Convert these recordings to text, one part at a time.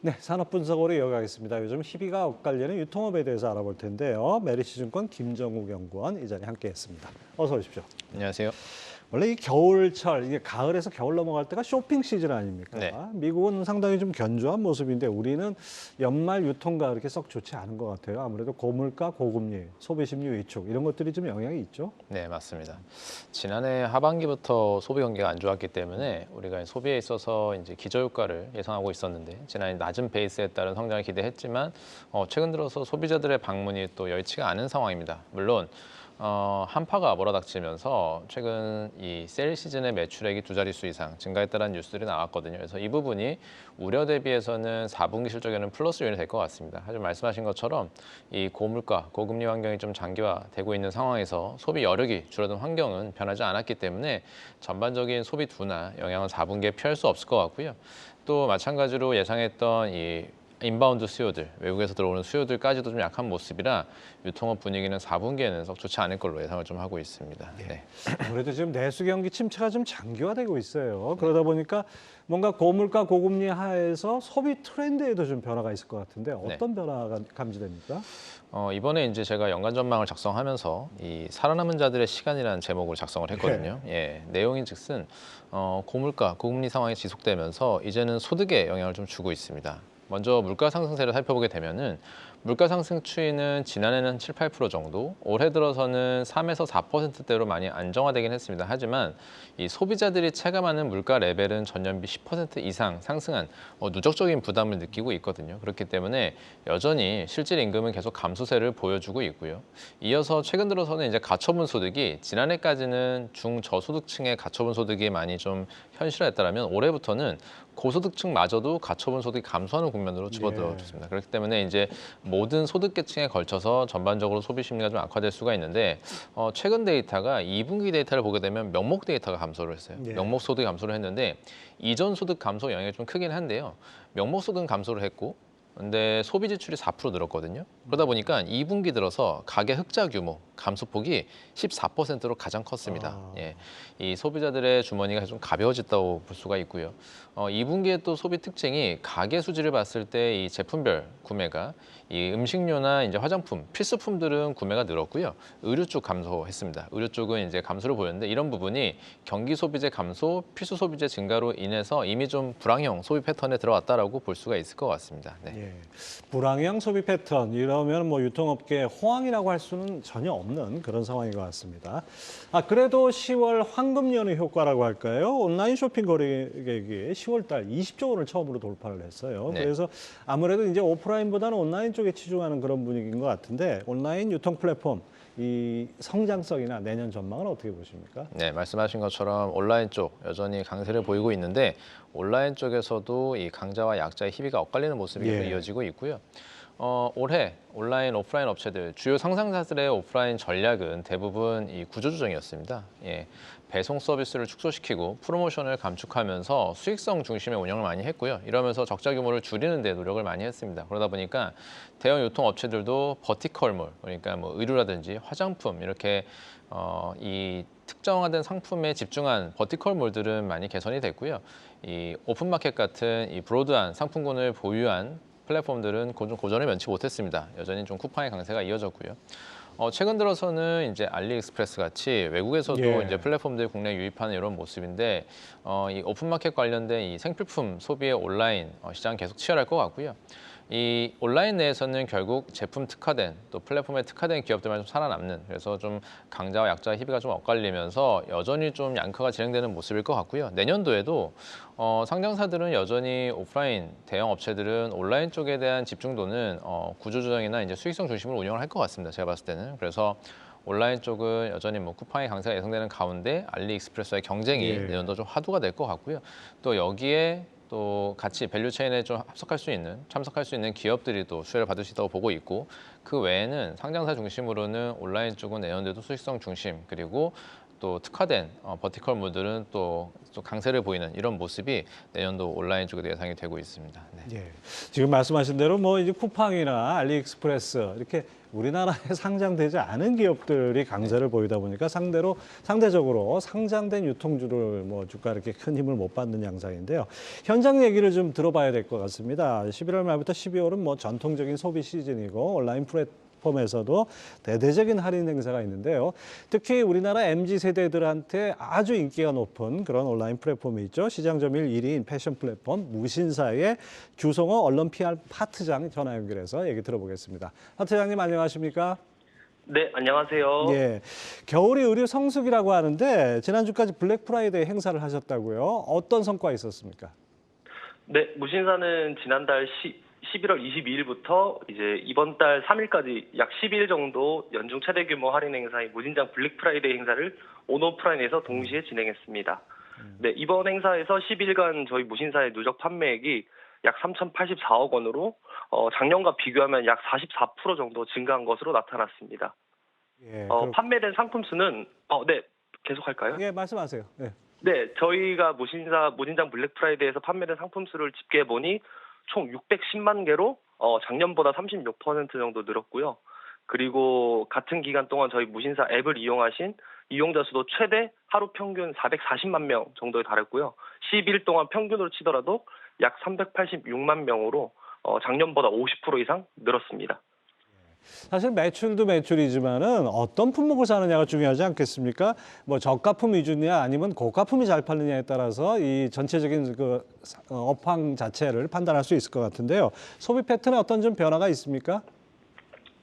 네, 산업 분석으로 이어가겠습니다. 요즘 희비가 엇갈리는 유통업에 대해서 알아볼 텐데요. 메리츠증권 김정욱 연구원 이 자리에 함께했습니다. 어서 오십시오. 안녕하세요. 원래 이 겨울철, 이게 가을에서 겨울 넘어갈 때가 쇼핑 시즌 아닙니까? 네. 미국은 상당히 좀 견조한 모습인데 우리는 연말 유통가 그렇게 썩 좋지 않은 것 같아요. 아무래도 고물가, 고금리, 소비 심리 위축 이런 것들이 좀 영향이 있죠. 네, 맞습니다. 지난해 하반기부터 소비 경기가 안 좋았기 때문에 우리가 소비에 있어서 이제 기저효과를 예상하고 있었는데 지난해 낮은 베이스에 따른 성장을 기대했지만 최근 들어서 소비자들의 방문이 또 여의치가 않은 상황입니다. 물론 한파가 몰아닥치면서 최근 이 세일 시즌의 매출액이 두 자릿수 이상 증가했다는 뉴스들이 나왔거든요. 그래서 이 부분이 우려 대비해서는 4분기 실적에는 플러스 요인이 될 것 같습니다. 하지만 말씀하신 것처럼 이 고물가, 고금리 환경이 좀 장기화되고 있는 상황에서 소비 여력이 줄어든 환경은 변하지 않았기 때문에 전반적인 소비 둔화 영향은 4분기에 피할 수 없을 것 같고요. 또 마찬가지로 예상했던 이 인바운드 수요들, 외국에서 들어오는 수요들까지도 좀 약한 모습이라 유통업 분위기는 4분기에는 썩 좋지 않을 걸로 예상을 좀 하고 있습니다. 네. 아무래도 지금 내수 경기 침체가 좀 장기화되고 있어요. 그러다 보니까 뭔가 고물가, 고금리 하에서 소비 트렌드에도 좀 변화가 있을 것 같은데 어떤 변화가 감지됩니까? 이번에 이제 제가 연간 전망을 작성하면서 이 살아남은 자들의 시간이라는 제목으로 작성을 했거든요. 예, 내용인즉슨 고물가, 고금리 상황이 지속되면서 이제는 소득에 영향을 좀 주고 있습니다. 먼저 물가 상승세를 살펴보게 되면은 물가 상승 추이는 지난해는 7, 8% 정도, 올해 들어서는 3에서 4%대로 많이 안정화되긴 했습니다. 하지만 이 소비자들이 체감하는 물가 레벨은 전년비 10% 이상 상승한 누적적인 부담을 느끼고 있거든요. 그렇기 때문에 여전히 실질 임금은 계속 감소세를 보여주고 있고요. 이어서 최근 들어서는 이제 가처분 소득이 지난해까지는 중저소득층의 가처분 소득이 많이 좀 현실화했다면 올해부터는 고소득층마저도 가처분 소득이 감소하는 국면으로 접어들어졌습니다. 그렇기 때문에 이제 모든 소득계층에 걸쳐서 전반적으로 소비 심리가 좀 악화될 수가 있는데 최근 데이터가 2분기 데이터를 보게 되면 명목 데이터가 감소를 했어요. 예. 명목 소득이 감소를 했는데 이전 소득 감소 영향이 좀 크긴 한데요. 명목 소득은 감소를 했고 근데 소비 지출이 4% 늘었거든요. 그러다 보니까 2분기 들어서 가계 흑자 규모 감소폭이 14%로 가장 컸습니다. 아. 예, 이 소비자들의 주머니가 좀 가벼워졌다고 볼 수가 있고요. 2분기의 또 소비 특징이 가계 수지를 봤을 때 이 제품별 구매가 이 음식료나 이제 화장품, 필수품들은 구매가 늘었고요. 의류 쪽 감소했습니다. 의류 쪽은 이제 감소를 보였는데 이런 부분이 경기 소비재 감소, 필수 소비재 증가로 인해서 이미 좀 불황형 소비 패턴에 들어왔다라고 볼 수가 있을 것 같습니다. 네. 예. 불황형 소비 패턴 이러면 뭐 유통업계 호황이라고 할 수는 전혀 없는 그런 상황인 것 같습니다. 그래도 10월 황금 연휴 효과라고 할까요? 온라인 쇼핑 거래액이 10월 달 20조 원을 처음으로 돌파를 했어요. 네. 그래서 아무래도 이제 오프라인보다는 온라인 쪽에 치중하는 그런 분위기인 것 같은데 온라인 유통 플랫폼 이 성장성이나 내년 전망은 어떻게 보십니까? 네, 말씀하신 것처럼 온라인 쪽 여전히 강세를 보이고 있는데 온라인 쪽에서도 이 강자와 약자의 희비가 엇갈리는 모습이 계속 예. 이어지고 있고요. 올해 온라인, 오프라인 업체들 주요 상장사들의 오프라인 전략은 대부분 이 구조조정이었습니다. 예, 배송 서비스를 축소시키고 프로모션을 감축하면서 수익성 중심의 운영을 많이 했고요. 이러면서 적자 규모를 줄이는 데 노력을 많이 했습니다. 그러다 보니까 대형 유통 업체들도 버티컬몰, 그러니까 뭐 의류라든지 화장품 이렇게 이 특정화된 상품에 집중한 버티컬몰들은 많이 개선이 됐고요. 이 오픈마켓 같은 이 브로드한 상품군을 보유한 플랫폼들은 고전을 면치 못했습니다. 여전히 좀 쿠팡의 강세가 이어졌고요. 최근 들어서는 이제 알리익스프레스 같이 외국에서도 예. 이제 플랫폼들이 국내에 유입하는 이런 모습인데 이 오픈마켓 관련된 이 생필품 소비의 온라인 시장 계속 치열할 것 같고요. 이 온라인 내에서는 결국 제품 특화된 또 플랫폼에 특화된 기업들만 좀 살아남는 그래서 좀 강자와 약자의 희비가 좀 엇갈리면서 여전히 좀 양극화가 진행되는 모습일 것 같고요. 내년도에도 상장사들은 여전히 오프라인 대형 업체들은 온라인 쪽에 대한 집중도는 구조조정이나 이제 수익성 중심으로 운영을 할 것 같습니다. 제가 봤을 때는 그래서 온라인 쪽은 여전히 뭐 쿠팡의 강세가 예상되는 가운데 알리익스프레스와의 경쟁이 예. 내년도 좀 화두가 될 것 같고요. 또 여기에 또 같이 밸류체인에 좀 참석할 수 있는 기업들이 또 수혜를 받을 수 있다고 보고 있고 그 외에는 상장사 중심으로는 온라인 쪽은 내년도에도 수익성 중심 그리고 또 특화된 버티컬 모드는 또 강세를 보이는 이런 모습이 내년도 온라인 쪽에도 예상이 되고 있습니다. 네. 예. 지금 말씀하신 대로 뭐 이제 쿠팡이나 알리익스프레스 이렇게 우리나라에 상장되지 않은 기업들이 강세를 보이다 보니까 상대적으로 상장된 유통주를 뭐 주가 이렇게 큰 힘을 못 받는 양상인데요. 현장 얘기를 좀 들어봐야 될 것 같습니다. 11월 말부터 12월은 뭐 전통적인 소비 시즌이고 온라인 플랫폼에서도 대대적인 할인 행사가 있는데요. 특히 우리나라 MZ 세대들한테 아주 인기가 높은 그런 온라인 플랫폼이 있죠. 시장 점유율 1위인 패션 플랫폼 무신사의 주성호 언론 PR 파트장 전화 연결해서 얘기 들어보겠습니다. 파트장님 안녕하십니까? 네, 안녕하세요. 예, 겨울이 의류 성수기라고 하는데 지난주까지 블랙 프라이데이 행사를 하셨다고요? 어떤 성과 있었습니까? 네, 무신사는 지난달 11월 22일부터 이제 이번 달 3일까지 약 10일 정도 연중 최대 규모 할인 행사인 무진장 블랙 프라이데이 행사를 온오프라인에서 동시에 진행했습니다. 네, 이번 행사에서 10일간 저희 무신사의 누적 판매액이 약 3,084억 원으로 작년과 비교하면 약 44% 정도 증가한 것으로 나타났습니다. 예, 판매된 상품 수는 네, 계속할까요? 예, 말씀하세요. 예. 네, 저희가 무진장 블랙 프라이데이에서 판매된 상품 수를 집계해 보니 총 610만 개로 작년보다 36% 정도 늘었고요. 그리고 같은 기간 동안 저희 무신사 앱을 이용하신 이용자 수도 최대 하루 평균 440만 명 정도에 달했고요. 10일 동안 평균으로 치더라도 약 386만 명으로 작년보다 50% 이상 늘었습니다. 사실 매출도 매출이지만은 어떤 품목을 사느냐가 중요하지 않겠습니까? 뭐 저가품 위주냐 아니면 고가품이 잘 팔느냐에 따라서 이 전체적인 그 업황 자체를 판단할 수 있을 것 같은데요. 소비 패턴에 어떤 좀 변화가 있습니까?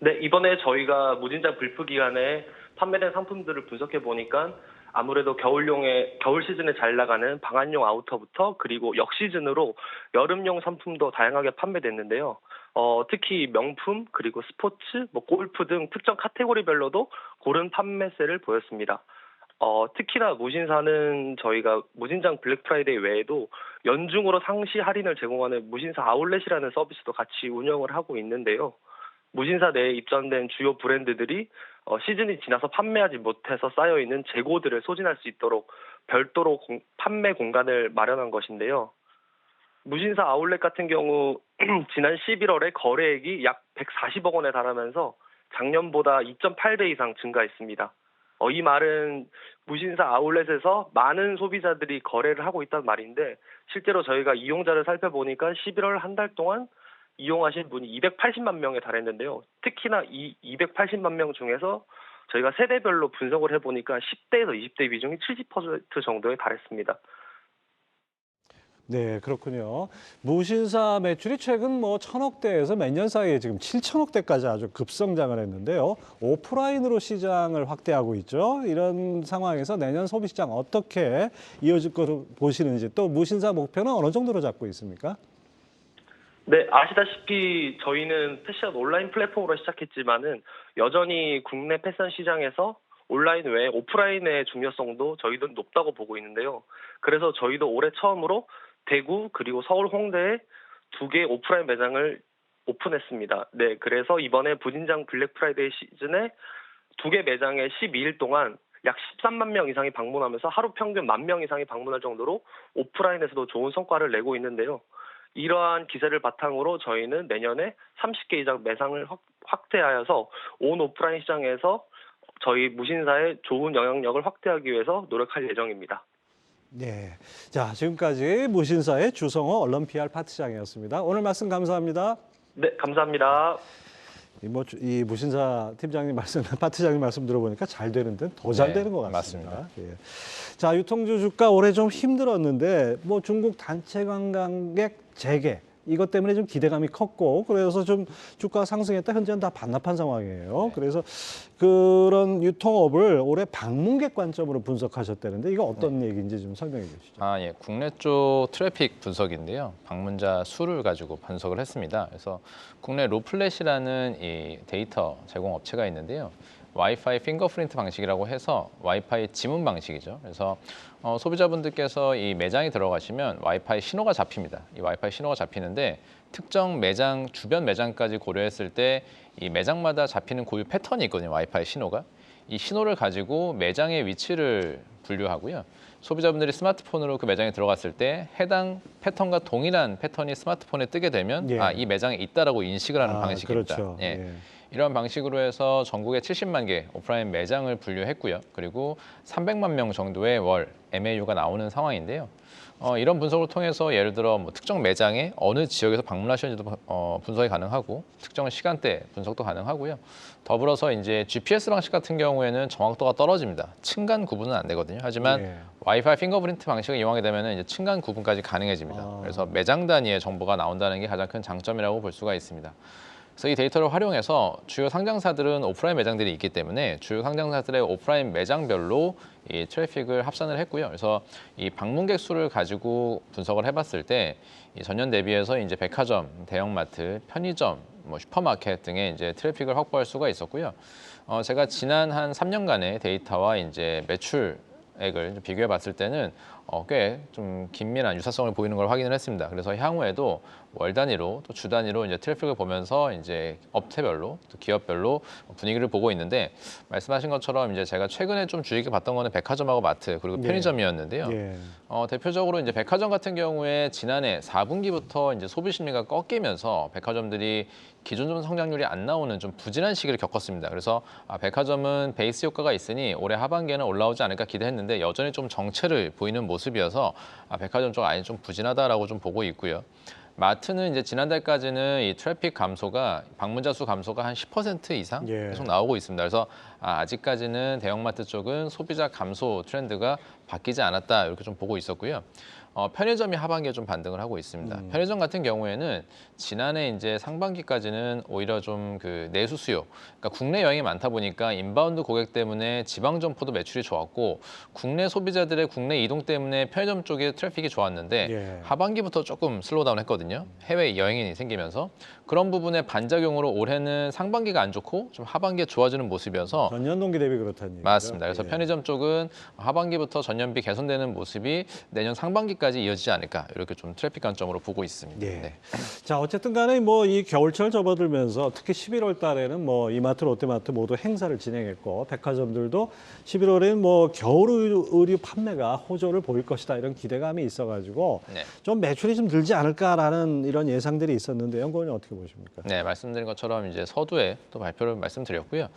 네, 이번에 저희가 무진장 불프 기간에 판매된 상품들을 분석해 보니까 아무래도 겨울 시즌에 잘 나가는 방한용 아우터부터 그리고 역시즌으로 여름용 상품도 다양하게 판매됐는데요. 특히 명품 그리고 스포츠, 골프 등 특정 카테고리별로도 고른 판매세를 보였습니다. 특히나 무신사는 저희가 무신장 블랙 프라이데이 외에도 연중으로 상시 할인을 제공하는 무신사 아울렛이라는 서비스도 같이 운영을 하고 있는데요. 무신사 내에 입점된 주요 브랜드들이 시즌이 지나서 판매하지 못해서 쌓여있는 재고들을 소진할 수 있도록 별도로 판매 공간을 마련한 것인데요. 무신사 아울렛 같은 경우 지난 11월에 거래액이 약 140억 원에 달하면서 작년보다 2.8배 이상 증가했습니다. 이 말은 무신사 아울렛에서 많은 소비자들이 거래를 하고 있다는 말인데 실제로 저희가 이용자를 살펴보니까 11월 한 달 동안 이용하신 분이 280만 명에 달했는데요. 특히나 이 280만 명 중에서 저희가 세대별로 분석을 해보니까 10대에서 20대 비중이 70% 정도에 달했습니다. 네, 그렇군요. 무신사 매출이 최근 뭐 1,000억대에서 몇 년 사이에 지금 7,000억대까지 아주 급성장을 했는데요. 오프라인으로 시장을 확대하고 있죠. 이런 상황에서 내년 소비 시장 어떻게 이어질 거로 보시는지 또 무신사 목표는 어느 정도로 잡고 있습니까? 네, 아시다시피 저희는 패션 온라인 플랫폼으로 시작했지만은 여전히 국내 패션 시장에서 온라인 외에 오프라인의 중요성도 저희도 높다고 보고 있는데요. 그래서 저희도 올해 처음으로 대구 그리고 서울 홍대에 2개 오프라인 매장을 오픈했습니다. 네, 그래서 이번에 무진장 블랙 프라이데이 시즌에 2개 매장에 12일 동안 약 13만 명 이상이 방문하면서 하루 평균 10,000명 이상이 방문할 정도로 오프라인에서도 좋은 성과를 내고 있는데요. 이러한 기세를 바탕으로 저희는 내년에 30개 이상 매장을 확대하여서 온 오프라인 시장에서 저희 무신사의 좋은 영향력을 확대하기 위해서 노력할 예정입니다. 네, 자 지금까지 무신사의 주성호 언론 PR 파트장이었습니다. 오늘 말씀 감사합니다. 네, 감사합니다. 이 무신사 팀장님 말씀, 파트장님 말씀 들어보니까 잘 되는 데는 더 잘 네, 되는 것 같습니다. 맞습니다. 예. 자, 유통주 주가 올해 좀 힘들었는데 뭐 중국 단체 관광객 재개 이것 때문에 좀 기대감이 컸고 그래서 좀 주가가 상승했다. 현재는 다 반납한 상황이에요. 네. 그래서 그런 유통업을 올해 방문객 관점으로 분석하셨다는데 이거 어떤 얘기인지 좀 설명해 주시죠. 예. 국내 쪽 트래픽 분석인데요. 방문자 수를 가지고 분석을 했습니다. 그래서 국내 로플렛이라는 이 데이터 제공 업체가 있는데요. 와이파이 핑거프린트 방식이라고 해서 와이파이 지문 방식이죠. 그래서 소비자분들께서 이 매장에 들어가시면 와이파이 신호가 잡힙니다. 이 와이파이 신호가 잡히는데 특정 매장, 주변 매장까지 고려했을 때 이 매장마다 잡히는 고유 패턴이 있거든요. 와이파이 신호가. 이 신호를 가지고 매장의 위치를 분류하고요. 소비자분들이 스마트폰으로 그 매장에 들어갔을 때 해당 패턴과 동일한 패턴이 스마트폰에 뜨게 되면 예. 이 매장에 있다라고 인식을 하는 방식입니다. 그렇죠. 예. 예. 이런 방식으로 해서 전국에 70만 개 오프라인 매장을 분류했고요. 그리고 300만 명 정도의 월 MAU가 나오는 상황인데요. 이런 분석을 통해서 예를 들어 뭐 특정 매장에 어느 지역에서 방문하셨는지도 분석이 가능하고 특정 시간대 분석도 가능하고요. 더불어서 이제 GPS 방식 같은 경우에는 정확도가 떨어집니다. 층간 구분은 안 되거든요. 하지만 예. 와이파이 핑거프린트 방식을 이용하게 되면 이제 층간 구분까지 가능해집니다. 그래서 매장 단위의 정보가 나온다는 게 가장 큰 장점이라고 볼 수가 있습니다. 그래서 이 데이터를 활용해서 주요 상장사들은 오프라인 매장들이 있기 때문에 주요 상장사들의 오프라인 매장별로 이 트래픽을 합산을 했고요. 그래서 이 방문객 수를 가지고 분석을 해봤을 때 이 전년 대비해서 이제 백화점, 대형마트, 편의점, 뭐 슈퍼마켓 등의 이제 트래픽을 확보할 수가 있었고요. 제가 지난 한 3년간의 데이터와 이제 매출액을 비교해 봤을 때는 꽤 좀 긴밀한 유사성을 보이는 걸 확인을 했습니다. 그래서 향후에도 월 단위로 또 주 단위로 이제 트래픽을 보면서 이제 업체별로 또 기업별로 분위기를 보고 있는데 말씀하신 것처럼 이제 제가 최근에 좀 주의 깊게 봤던 거는 백화점하고 마트 그리고 네. 편의점이었는데요. 예. 대표적으로 이제 백화점 같은 경우에 지난해 4분기부터 이제 소비 심리가 꺾이면서 백화점들이 기존 좀 성장률이 안 나오는 좀 부진한 시기를 겪었습니다. 그래서 백화점은 베이스 효과가 있으니 올해 하반기에는 올라오지 않을까 기대했는데 여전히 좀 정체를 보이는 모습이어서 백화점 쪽 아예 좀 부진하다라고 좀 보고 있고요. 마트는 이제 지난달까지는 이 트래픽 감소가 방문자 수 감소가 한 10% 이상 예. 계속 나오고 있습니다. 그래서 아직까지는 대형마트 쪽은 소비자 감소 트렌드가 바뀌지 않았다 이렇게 좀 보고 있었고요. 편의점이 하반기에 좀 반등을 하고 있습니다. 편의점 같은 경우에는 지난해 이제 상반기까지는 오히려 좀 그 내수 수요, 그러니까 국내 여행이 많다 보니까 인바운드 고객 때문에 지방 점포도 매출이 좋았고 국내 소비자들의 국내 이동 때문에 편의점 쪽에 트래픽이 좋았는데 예. 하반기부터 조금 슬로우다운 했거든요. 해외 여행인이 생기면서 그런 부분의 반작용으로 올해는 상반기가 안 좋고 좀 하반기에 좋아지는 모습이어서 전년 동기 대비 그렇다는 얘기죠. 맞습니다. 그래서 예. 편의점 쪽은 하반기부터 전년비 개선되는 모습이 내년 상반기까지 이어지지 않을까 이렇게 좀 트래픽 관점으로 보고 있습니다. 예. 네. 자, 어쨌든 간에 뭐 이 겨울철 접어들면서 특히 11월 달에는 뭐 이마트, 롯데마트 모두 행사를 진행했고 백화점들도 11월에는 뭐 겨울 의류 판매가 호조를 보일 것이다 이런 기대감이 있어가지고 네. 좀 매출이 좀 늘지 않을까라는 이런 예상들이 있었는데 연구원님 어떻게 보십니까? 네, 말씀드린 것처럼 이제 서두에 또 발표를 말씀드렸고요.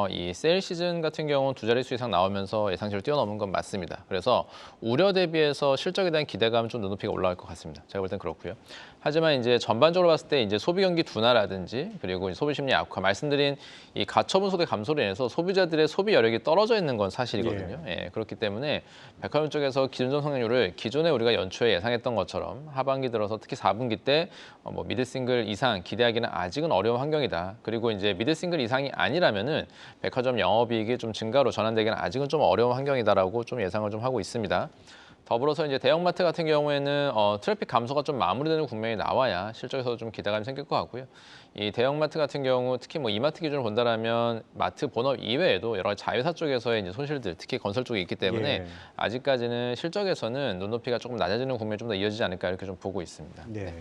이 세일 시즌 같은 경우는 두 자릿수 이상 나오면서 예상치를 뛰어넘은 건 맞습니다. 그래서 우려 대비해서 실적에 대한 기대감은 좀 눈높이가 올라갈 것 같습니다. 제가 볼 땐 그렇고요. 하지만 이제 전반적으로 봤을 때 이제 소비 경기 둔화라든지 그리고 소비 심리 악화, 말씀드린 이 가처분 소득 감소로 인해서 소비자들의 소비 여력이 떨어져 있는 건 사실이거든요. 예, 그렇기 때문에 백화점 쪽에서 기존 성장률을 기존에 우리가 연초에 예상했던 것처럼 하반기 들어서 특히 4분기 때 뭐 미들 싱글 이상 기대하기는 아직은 어려운 환경이다. 그리고 이제 미들 싱글 이상이 아니라면은 백화점 영업이익이 좀 증가로 전환되기는 아직은 좀 어려운 환경이다라고 좀 예상을 좀 하고 있습니다. 더불어서 이제 대형마트 같은 경우에는 트래픽 감소가 좀 마무리되는 국면이 나와야 실적에서 좀 기대감이 생길 것 같고요. 이 대형마트 같은 경우 특히 뭐 이마트 기준으로 본다라면 마트 본업 이외에도 여러 가지 자회사 쪽에서의 이제 손실들, 특히 건설 쪽이 있기 때문에 예. 아직까지는 실적에서는 눈높이가 조금 낮아지는 국면이 좀 더 이어지지 않을까 이렇게 좀 보고 있습니다. 네.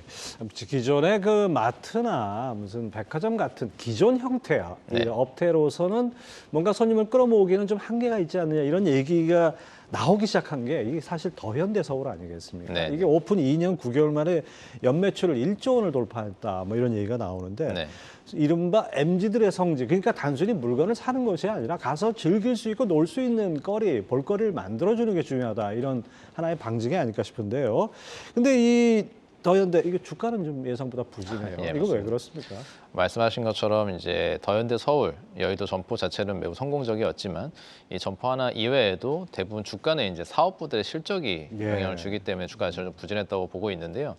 기존의 그 마트나 무슨 백화점 같은 기존 형태의 네. 업태로서는 뭔가 손님을 끌어모으기는 좀 한계가 있지 않느냐 이런 얘기가 나오기 시작한 게 이게 사실 더현대 서울 아니겠습니까? 네. 이게 오픈 2년 9개월 만에 연매출을 1조 원을 돌파했다 뭐 이런 얘기가 나오는데 네. 이른바 MZ들의 성지, 그러니까 단순히 물건을 사는 것이 아니라 가서 즐길 수 있고 놀 수 있는 거리, 볼거리를 만들어주는 게 중요하다 이런 하나의 방증이 아닐까 싶은데요. 근데 이 더현대 이게 주가는 좀 예상보다 부진해요. 예, 이거 왜 맞습니다. 그렇습니까? 말씀하신 것처럼 이제 더현대 서울, 여의도 점포 자체는 매우 성공적이었지만 이 점포 하나 이외에도 대부분 주가는 이제 사업부들의 실적이 예. 영향을 주기 때문에 주가 자체가 좀 부진했다고 보고 있는데요.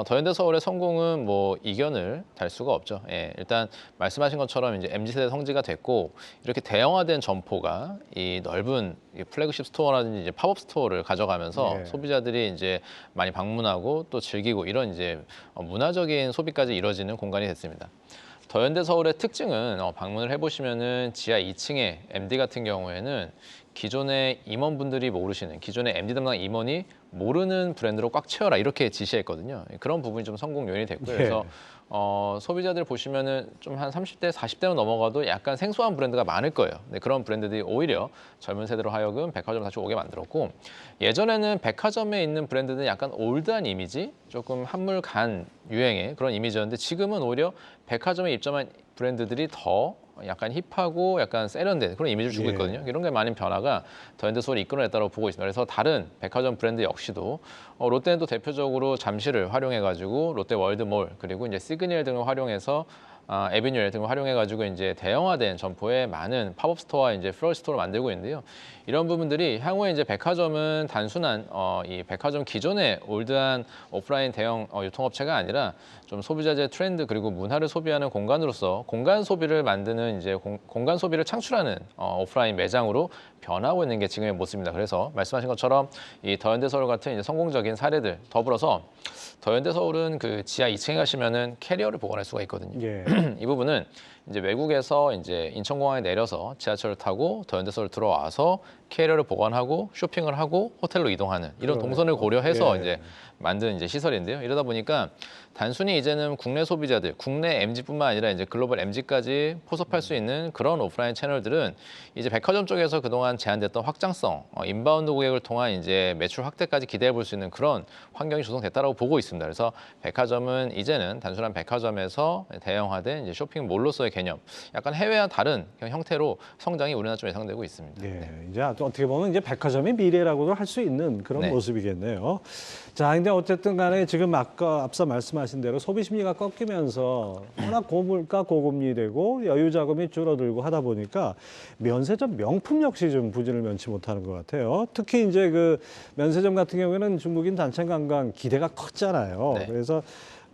더현대 서울의 성공은 뭐 이견을 달 수가 없죠. 예, 일단 말씀하신 것처럼 이제 MZ세대 성지가 됐고 이렇게 대형화된 점포가 이 넓은 이 플래그십 스토어라든지 이제 팝업 스토어를 가져가면서 예. 소비자들이 이제 많이 방문하고 또 즐기고 이런 이제 문화적인 소비까지 이루어지는 공간이 됐습니다. 더현대 서울의 특징은 방문을 해보시면은 지하 2층에 MD 같은 경우에는 기존의 임원분들이 모르시는 기존의 MD 담당 임원이 모르는 브랜드로 꽉 채워라 이렇게 지시했거든요. 그런 부분이 좀 성공 요인이 됐고요. 예. 그래서 소비자들 보시면은 좀 한 30대, 40대로 넘어가도 약간 생소한 브랜드가 많을 거예요. 근데 그런 브랜드들이 오히려 젊은 세대로 하여금 백화점 다시 오게 만들었고 예전에는 백화점에 있는 브랜드는 약간 올드한 이미지, 조금 한물 간 유행의 그런 이미지였는데 지금은 오히려 백화점에 입점한 브랜드들이 더 약간 힙하고 약간 세련된 그런 이미지를 주고 예. 있거든요. 이런 게 많은 변화가 더현대소를 이끌어냈다고 보고 있습니다. 그래서 다른 백화점 브랜드 역시도 롯데는 또 대표적으로 잠실을 활용해가지고 롯데 월드몰 그리고 이제 시그니엘 등을 활용해서 에비뉴엘 등을 활용해가지고 이제 대형화된 점포에 많은 팝업 스토어와 이제 플로어 스토어를 만들고 있는데요. 이런 부분들이 향후에 이제 백화점은 단순한 이 백화점 기존의 올드한 오프라인 대형 유통업체가 아니라 좀 소비자재 트렌드 그리고 문화를 소비하는 공간으로서 공간 소비를 만드는 이제 공간 소비를 창출하는 오프라인 매장으로 변하고 있는 게 지금의 모습입니다. 그래서 말씀하신 것처럼 이 더현대서울 같은 이제 성공적인 사례들 더불어서 더현대서울은 그 지하 2층에 가시면은 캐리어를 보관할 수가 있거든요. 예. 이 부분은 이제 외국에서 이제 인천공항에 내려서 지하철을 타고 더현대서울 들어와서 캐리어를 보관하고 쇼핑을 하고 호텔로 이동하는 이런 그러네요. 동선을 고려해서 예. 이제 만든 이제 시설인데요. 이러다 보니까 단순히 이제는 국내 소비자들, 국내 MZ뿐만 아니라 이제 글로벌 MZ까지 포섭할 수 있는 그런 오프라인 채널들은 이제 백화점 쪽에서 그동안 제한됐던 확장성, 인바운드 고객을 통한 이제 매출 확대까지 기대해 볼 수 있는 그런 환경이 조성됐다라고 보고 있습니다. 그래서 백화점은 이제는 단순한 백화점에서 대형화된 이제 쇼핑몰로서의 개념, 약간 해외와 다른 형태로 성장이 우리나라 좀 예상되고 있습니다. 예, 네. 이제 어떻게 보면 이제 백화점의 미래라고도 할 수 있는 그런 네. 모습이겠네요. 자, 근데 어쨌든 간에 지금 아까 앞서 말씀하신 대로 소비 심리가 꺾이면서 워낙 고물가 고금리 되고 여유 자금이 줄어들고 하다 보니까 면세점 명품 역시 좀 부진을 면치 못하는 것 같아요. 특히 이제 그 면세점 같은 경우에는 중국인 단체 관광 기대가 컸잖아요. 네. 그래서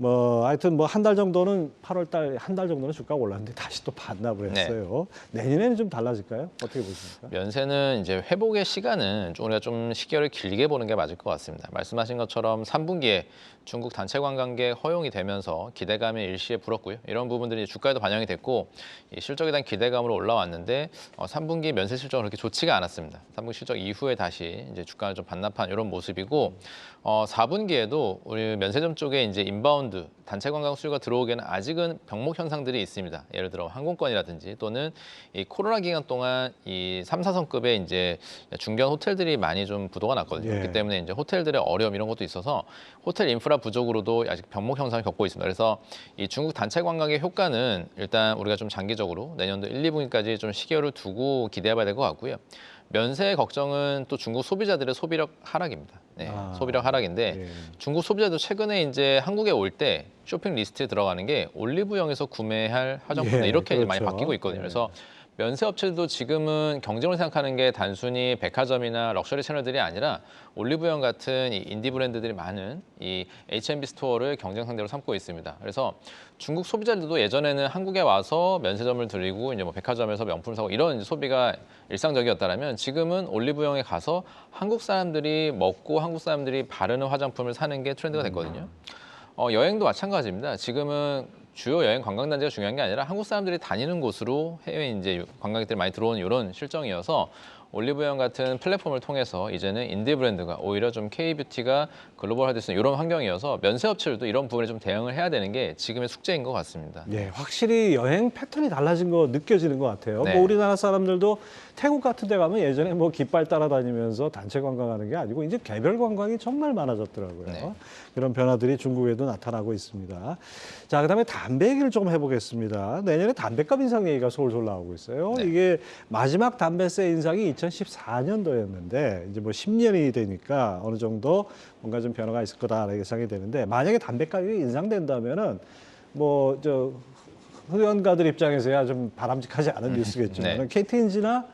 뭐 하여튼 뭐 한 달 정도는 8월 달 한 달 정도는 주가가 올랐는데 다시 또 반납을 했어요. 내년에는 좀 달라질까요? 어떻게 보십니까? 면세는 이제 회복의 시간은 좀 우리가 좀 시기를 길게 보는 게 맞을 것 같습니다. 말씀하신 것처럼 3분기에 중국 단체 관광객 허용이 되면서 기대감이 일시에 불었고요. 이런 부분들이 주가에도 반영이 됐고 이 실적에 대한 기대감으로 올라왔는데 3분기 면세 실적은 그렇게 좋지가 않았습니다. 3분기 실적 이후에 다시 이제 주가를 좀 반납한 이런 모습이고 4분기에도 우리 면세점 쪽에 이제 인바운드 단체 관광 수요가 들어오기에는 아직은 병목 현상들이 있습니다. 예를 들어 항공권이라든지 또는 이 코로나 기간 동안 이 3, 4성급의 이제 중견 호텔들이 많이 좀 부도가 났거든요. 예. 그렇기 때문에 이제 호텔들의 어려움 이런 것도 있어서 호텔 인프라 부족으로도 아직 병목 현상을 겪고 있습니다. 그래서 이 중국 단체 관광의 효과는 일단 우리가 좀 장기적으로 내년도 1, 2분기까지 좀 시기를 두고 기대해봐야 될 것 같고요. 면세 걱정은 또 중국 소비자들의 소비력 하락입니다. 네, 소비력 하락인데 예. 중국 소비자도 최근에 이제 한국에 올 때 쇼핑 리스트에 들어가는 게 올리브영에서 구매할 화장품들 예, 이렇게 이제 많이 그렇죠. 바뀌고 있거든요. 예. 그래서 면세 업체들도 지금은 경쟁을 생각하는 게 단순히 백화점이나 럭셔리 채널들이 아니라 올리브영 같은 이 인디 브랜드들이 많은 이 H&B 스토어를 경쟁 상대로 삼고 있습니다. 그래서 중국 소비자들도 예전에는 한국에 와서 면세점을 들리고 이제 뭐 백화점에서 명품을 사고 이런 이제 소비가 일상적이었다면 지금은 올리브영에 가서 한국 사람들이 먹고 한국 사람들이 바르는 화장품을 사는 게 트렌드가 됐거든요. 여행도 마찬가지입니다. 지금은 주요 여행 관광단지가 중요한 게 아니라 한국 사람들이 다니는 곳으로 해외 이제 관광객들이 많이 들어오는 이런 실정이어서 올리브영 같은 플랫폼을 통해서 이제는 인디 브랜드가 오히려 좀 K-뷰티가 글로벌화될 수 있는 이런 환경이어서 면세 업체들도 이런 부분에 좀 대응을 해야 되는 게 지금의 숙제인 것 같습니다. 예, 확실히 여행 패턴이 달라진 거 느껴지는 것 같아요. 네. 뭐 우리나라 사람들도 태국 같은 데 가면 예전에 뭐 깃발 따라다니면서 단체 관광하는 게 아니고 이제 개별 관광이 정말 많아졌더라고요. 네. 그런 변화들이 중국에도 나타나고 있습니다. 자, 그다음에 담배 얘기를 좀 해보겠습니다. 내년에 담배값 인상 얘기가 솔솔 나오고 있어요. 네. 이게 마지막 담배세 인상이 2014년도였는데 이제 뭐 10년이 되니까 어느 정도 뭔가 좀 변화가 있을 거다 예상이 되는데 만약에 담배값이 인상된다면은 뭐 저 흡연가들 입장에서야 좀 바람직하지 않은 뉴스겠지만 네. KTNG나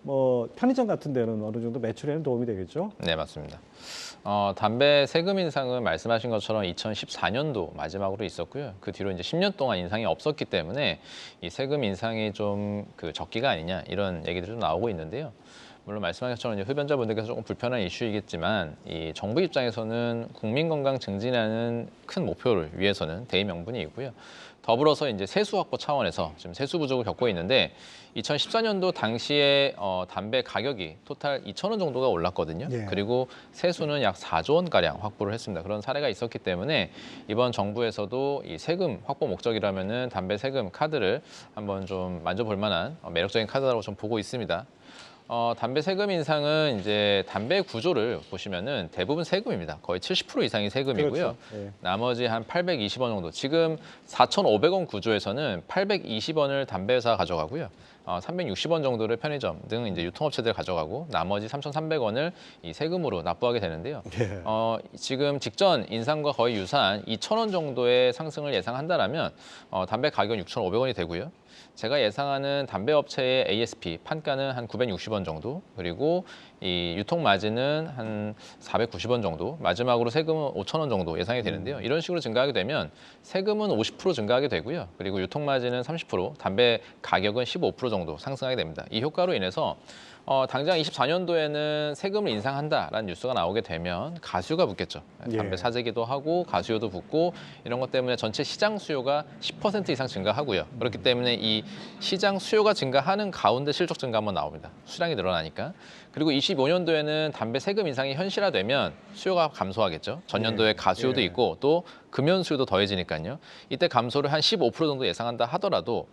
뭐 편의점 같은 데는 어느 정도 매출에는 도움이 되겠죠. 네, 맞습니다. 담배 세금 인상은 말씀하신 것처럼 2014년도 마지막으로 있었고요. 그 뒤로 이제 10년 동안 인상이 없었기 때문에 이 세금 인상이 좀 그 적기가 아니냐 이런 얘기들이 좀 나오고 있는데요. 물론 말씀하신 것처럼 이제 흡연자분들께서 조금 불편한 이슈이겠지만 이 정부 입장에서는 국민 건강 증진하는 큰 목표를 위해서는 대의 명분이 있고요. 더불어서 이제 세수 확보 차원에서 지금 세수 부족을 겪고 있는데 2014년도 당시에 담배 가격이 토탈 2,000원 정도가 올랐거든요. 예. 그리고 세수는 약 4조 원 가량 확보를 했습니다. 그런 사례가 있었기 때문에 이번 정부에서도 이 세금 확보 목적이라면은 담배 세금 카드를 한번 좀 만져볼 만한 매력적인 카드라고 좀 보고 있습니다. 담배 세금 인상은 이제 담배 구조를 보시면은 대부분 세금입니다. 거의 70% 이상이 세금이고요. 그렇죠. 예. 나머지 한 820원 정도. 지금 4,500원 구조에서는 820원을 담배 회사가 가져가고요. 360원 정도를 편의점 등 이제 유통업체들 가져가고 나머지 3,300원을 이 세금으로 납부하게 되는데요. 예. 지금 직전 인상과 거의 유사한 2,000원 정도의 상승을 예상한다라면 담배 가격은 6,500원이 되고요. 제가 예상하는 담배 업체의 ASP 판가는 한 960원 정도, 그리고 이 유통 마진은 한 490원 정도, 마지막으로 세금은 5,000원 정도 예상이 되는데요. 이런 식으로 증가하게 되면 세금은 50% 증가하게 되고요. 그리고 유통 마진은 30%, 담배 가격은 15% 정도 상승하게 됩니다. 이 효과로 인해서 당장 24년도에는 세금을 인상한다라는 뉴스가 나오게 되면 가수요가 붙겠죠. 담배 예. 사재기도 하고 가수요도 붙고 이런 것 때문에 전체 시장 수요가 10% 이상 증가하고요. 그렇기 때문에 이 시장 수요가 증가하는 가운데 실적 증가 한번 나옵니다. 수량이 늘어나니까. 그리고 25년도에는 담배 세금 인상이 현실화되면 수요가 감소하겠죠. 전년도에 가수요도 예. 있고 또 금연 수요도 더해지니까요. 이때 감소를 한 15% 정도 예상한다 하더라도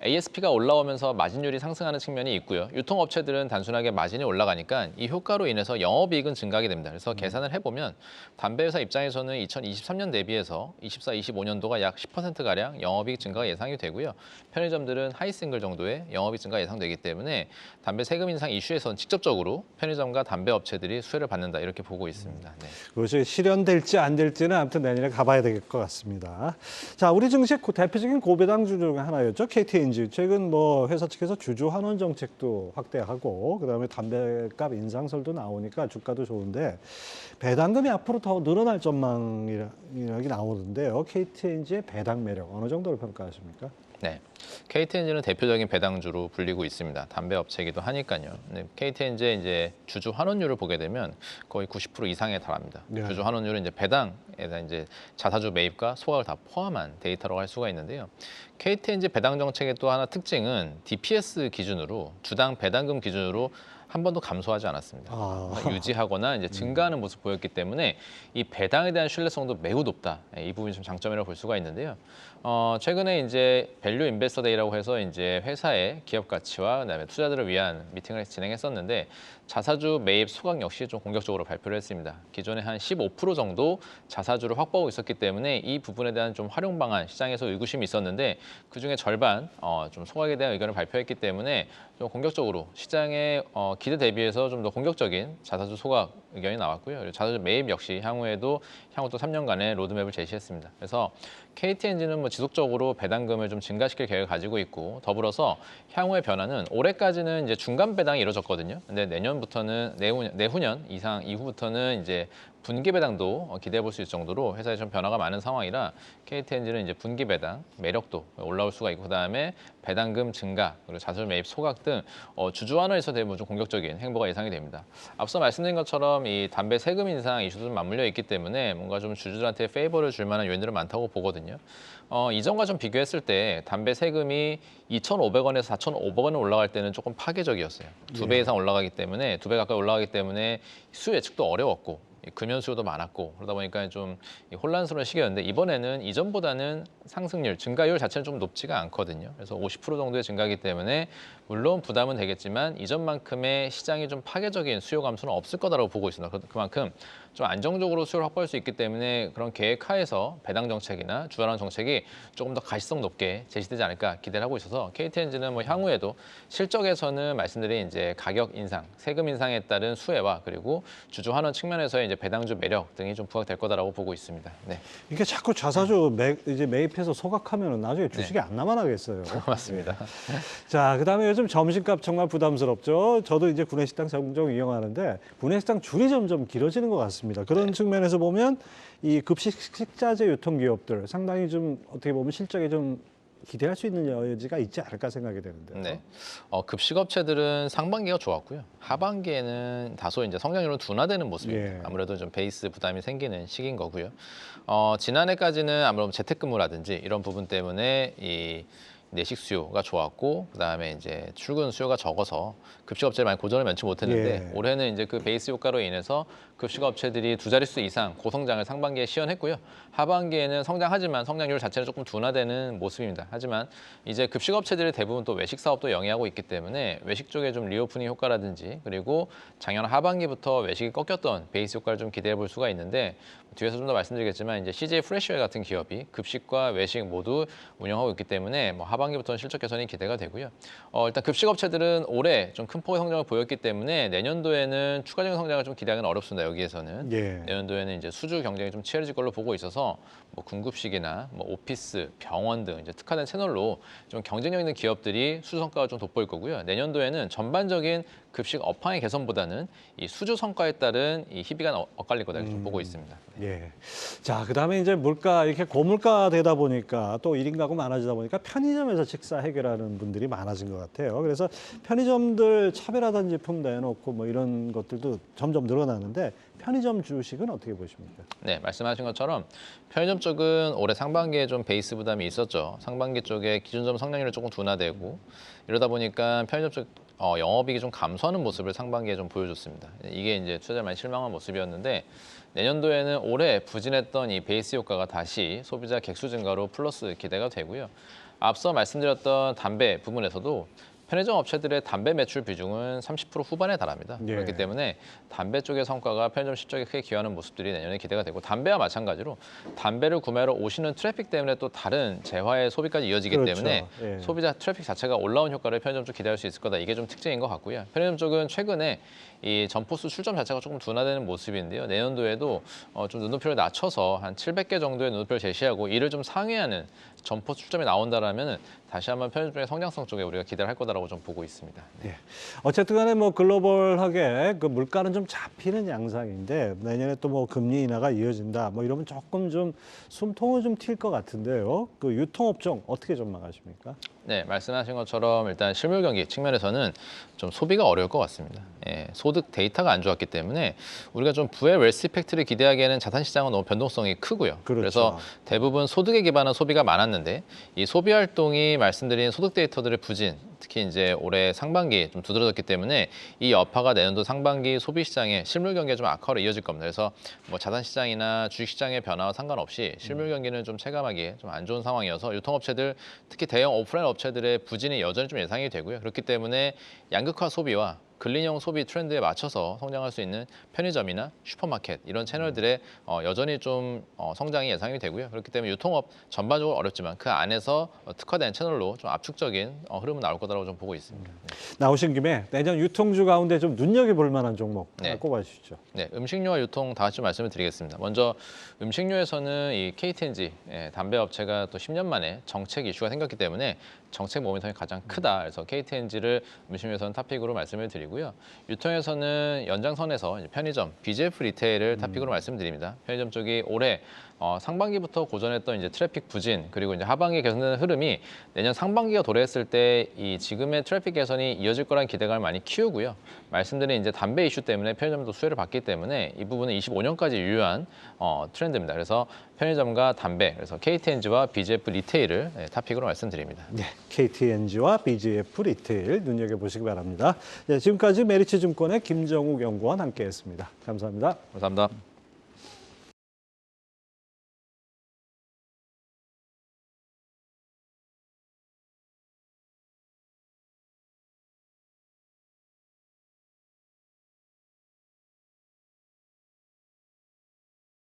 ASP가 올라오면서 마진율이 상승하는 측면이 있고요. 유통업체들은 단순하게 마진이 올라가니까 이 효과로 인해서 영업이익은 증가하게 됩니다. 그래서 계산을 해보면 담배 회사 입장에서는 2023년 대비해서 24, 25년도가 약 10%가량 영업이익 증가가 예상이 되고요. 편의점들은 하이싱글 정도의 영업이익 증가가 예상되기 때문에 담배 세금 인상 이슈에서는 직접적으로 편의점과 담배 업체들이 수혜를 받는다 이렇게 보고 있습니다. 네. 그것이 실현될지 안 될지는 아무튼 내년에 가봐야 될 것 같습니다. 자, 우리 증시 대표적인 고배당주 중 하나였죠. KTNG. 최근 뭐 회사 측에서 주주 환원 정책도 확대하고 그다음에 담배값 인상설도 나오니까 주가도 좋은데 배당금이 앞으로 더 늘어날 전망이라기 나오는데요. KTNG의 배당 매력 어느 정도로 평가하십니까? 네, KTNG는 대표적인 배당주로 불리고 있습니다. 담배 업체이기도 하니까요. 네, KTNG의 이제 주주 환원율을 보게 되면 거의 90% 이상에 달합니다. 네. 주주 환원율은 이제 배당에 대한 이제 자사주 매입과 소각을 다 포함한 데이터라고 할 수가 있는데요. KTNG 배당 정책의 또 하나 특징은 DPS 기준으로 주당 배당금 기준으로 한 번도 감소하지 않았습니다. 유지하거나 이제 증가하는 모습 보였기 때문에 이 배당에 대한 신뢰성도 매우 높다. 이 부분이 좀 장점이라고 볼 수가 있는데요. 최근에 이제 밸류 인베스터 데이라고 해서 이제 회사의 기업 가치와 그다음에 투자들을 위한 미팅을 진행했었는데 자사주 매입 소각 역시 좀 공격적으로 발표를 했습니다. 기존에 한 15% 정도 자사주를 확보하고 있었기 때문에 이 부분에 대한 좀 활용 방안 시장에서 의구심이 있었는데 그중에 절반 좀 소각에 대한 의견을 발표했기 때문에 좀 공격적으로 시장의 기대 대비해서 좀 더 공격적인 자사주 소각 의견이 나왔고요. 그리고 자사주 매입 역시 향후 또 3년간의 로드맵을 제시했습니다. 그래서 KTNG는 뭐 지속적으로 배당금을 좀 증가시킬 계획을 가지고 있고 더불어서 향후의 변화는 올해까지는 이제 중간 배당이 이루어졌거든요. 근데 내년부터는 내후년 이상 이후부터는 이제 분기 배당도 기대해 볼 수 있을 정도로 회사에 좀 변화가 많은 상황이라 KTNG는 이제 분기 배당 매력도 올라올 수가 있고 그다음에 배당금 증가 그리고 자사주 매입 소각 등 주주 환원에서 대부분 좀 공격적인 행보가 예상이 됩니다. 앞서 말씀드린 것처럼 이 담배 세금 인상 이슈도 좀 맞물려 있기 때문에 뭔가 좀 주주들한테 페이버를 줄 만한 요인들은 많다고 보거든요. 이전과 좀 비교했을 때 담배 세금이 2,500원에서 4,500원에 올라갈 때는 조금 파괴적이었어요. 2배 이상 올라가기 때문에 2배 가까이 올라가기 때문에 수요 예측도 어려웠고 금연 수요도 많았고 그러다 보니까 좀 혼란스러운 시기였는데 이번에는 이전보다는 상승률, 증가율 자체는 좀 높지가 않거든요. 그래서 50% 정도의 증가이기 때문에 물론 부담은 되겠지만 이전만큼의 시장이 좀 파괴적인 수요 감소는 없을 거다라고 보고 있습니다. 그만큼 좀 안정적으로 수요를 확보할 수 있기 때문에 그런 계획 하에서 배당 정책이나 주환원 정책이 조금 더 가시성 높게 제시되지 않을까 기대를 하고 있어서 KTNG는 뭐 향후에도 실적에서는 말씀드린 이제 가격 인상, 세금 인상에 따른 수혜와 그리고 주주 환원 측면에서의 이제 배당주 매력 등이 좀 부각될 거다라고 보고 있습니다. 네. 이게 자꾸 자사주 이제 매입해서 소각하면은 나중에 주식이 안 남아나겠어요. 맞습니다. 자, 그다음에 요즘 점심값 정말 부담스럽죠. 저도 이제 구내식당 종종 이용하는데 구내식당 줄이 점점 길어지는 것 같습니다. 그런 측면에서 보면 이 급식 식자재 유통기업들 상당히 좀 어떻게 보면 실적에 좀 기대할 수 있는 여지가 있지 않을까 생각이 되는데요. 네. 급식업체들은 상반기가 좋았고요. 하반기에는 다소 이제 성장률은 둔화되는 모습입니다. 예. 아무래도 좀 베이스 부담이 생기는 시기인 거고요. 지난해까지는 아무래도 재택근무라든지 이런 부분 때문에 이 내식 수요가 좋았고 그다음에 이제 출근 수요가 적어서 급식업체를 많이 고전을 면치 못했는데 예. 올해는 이제 그 베이스 효과로 인해서 급식업체들이 두 자릿수 이상 고성장을 상반기에 시현했고요. 하반기에는 성장하지만 성장률 자체는 조금 둔화되는 모습입니다. 하지만 이제 급식업체들이 대부분 또 외식 사업도 영위하고 있기 때문에 외식 쪽에 좀 리오프닝 효과라든지 그리고 작년 하반기부터 외식이 꺾였던 베이스 효과를 좀 기대해 볼 수가 있는데 뒤에서 좀 더 말씀드리겠지만 이제 CJ 프레시웨어 같은 기업이 급식과 외식 모두 운영하고 있기 때문에 뭐 하반기부터는 실적 개선이 기대가 되고요. 일단 급식업체들은 올해 좀 큰 폭의 성장을 보였기 때문에 내년도에는 추가적인 성장을 좀 기대하기는 어렵습니다. 여기에서는 예. 내년도에는 이제 수주 경쟁이 좀 치열해질 걸로 보고 있어서 뭐 군급식이나 뭐 오피스, 병원 등 이제 특화된 채널로 좀 경쟁력 있는 기업들이 수주 성과가 좀 돋보일 거고요. 내년도에는 전반적인 급식 업황의 개선보다는 이 수주 성과에 따른 이 희비가 엇갈릴 거다 이렇게 좀 보고 있습니다. 예. 자, 그다음에 이제 물가 이렇게 고물가 되다 보니까 또 1인 가구 많아지다 보니까 편의점에서 식사 해결하는 분들이 많아진 것 같아요. 그래서 편의점들 차별화된 제품 내놓고 뭐 이런 것들도 점점 늘어나는데 편의점 주식은 어떻게 보십니까? 네, 말씀하신 것처럼 편의점 쪽은 올해 상반기에 좀 베이스 부담이 있었죠. 상반기 쪽에 기준점 성장률이 조금 둔화되고 이러다 보니까 편의점 쪽 영업이익이 좀 감소하는 모습을 상반기에 좀 보여줬습니다. 이게 이제 투자자 많이 실망한 모습이었는데 내년도에는 올해 부진했던 이 베이스 효과가 다시 소비자 객수 증가로 플러스 기대가 되고요. 앞서 말씀드렸던 담배 부분에서도 편의점 업체들의 담배 매출 비중은 30% 후반에 달합니다. 예. 그렇기 때문에 담배 쪽의 성과가 편의점 실적에 크게 기여하는 모습들이 내년에 기대가 되고 담배와 마찬가지로 담배를 구매하러 오시는 트래픽 때문에 또 다른 재화의 소비까지 이어지기 그렇죠. 때문에 예. 소비자 트래픽 자체가 올라온 효과를 편의점 쪽 기대할 수 있을 거다. 이게 좀 특징인 것 같고요. 편의점 쪽은 최근에 이 점포수 출점 자체가 조금 둔화되는 모습인데요. 내년도에도 좀 눈높이를 낮춰서 한 700개 정도의 눈높이를 제시하고 이를 좀 상회하는 점포 출점이 나온다라면 다시 한번 편의점 쪽의 성장성 쪽에 우리가 기대를 할 거다라고 좀 보고 있습니다. 예. 어쨌든 간에 뭐 글로벌하게 그 물가는 좀 잡히는 양상인데 내년에 또 뭐 금리 인하가 이어진다. 뭐 이러면 조금 좀 숨통은 좀 튈 것 같은데요. 그 유통업종 어떻게 전망하십니까? 네, 말씀하신 것처럼 일단 실물 경기 측면에서는 좀 소비가 어려울 것 같습니다. 예, 소득 데이터가 안 좋았기 때문에 우리가 좀 부의 웰스 이펙트를 기대하기에는 자산 시장은 너무 변동성이 크고요. 그렇죠. 그래서 대부분 소득에 기반한 소비가 많았는데 이 소비 활동이 말씀드린 소득 데이터들의 부진, 특히 이제 올해 상반기 좀 두드러졌기 때문에 이 여파가 내년도 상반기 소비 시장의 실물 경기에 좀 악화로 이어질 겁니다. 그래서 뭐 자산 시장이나 주식 시장의 변화와 상관없이 실물 경기는 좀 체감하기에 좀 안 좋은 상황이어서 유통업체들 특히 대형 오프라인 업체들의 부진이 여전히 좀 예상이 되고요. 그렇기 때문에 양극화 소비와 근린형 소비 트렌드에 맞춰서 성장할 수 있는 편의점이나 슈퍼마켓 이런 채널들의 여전히 좀 성장이 예상이 되고요. 그렇기 때문에 유통업 전반적으로 어렵지만 그 안에서 특화된 채널로 좀 압축적인 흐름은 나올 거라고 좀 보고 있습니다. 나오신 김에 내년 유통주 가운데 좀 눈여겨볼 만한 종목 하나 네. 꼽아주시죠. 네, 음식료와 유통 다 같이 말씀을 드리겠습니다. 먼저 음식료에서는 이 KTNG 담배 업체가 또 10년 만에 정책 이슈가 생겼기 때문에 정책 모멘텀이 가장 크다. 그래서 KTNG를 음식료에서는 탑픽으로 말씀을 드리고요. 유통에서는 연장선에서 이제 편의점, BGF 리테일을 탑픽으로 말씀드립니다. 편의점 쪽이 올해 상반기부터 고전했던 이제 트래픽 부진 그리고 이제 하반기 개선되는 흐름이 내년 상반기가 도래했을 때 이 지금의 트래픽 개선이 이어질 거란 기대감을 많이 키우고요. 말씀드린 이제 담배 이슈 때문에 편의점도 수혜를 받기 때문에 이 부분은 25년까지 유효한 트렌드입니다. 그래서 편의점과 담배, 그래서 KTNG와 BGF 리테일을 탑픽으로 말씀드립니다. 네, KTNG와 BGF 리테일 눈여겨보시기 바랍니다. 네, 지금까지 메리츠증권의 김정욱 연구원 함께했습니다. 감사합니다. 감사합니다.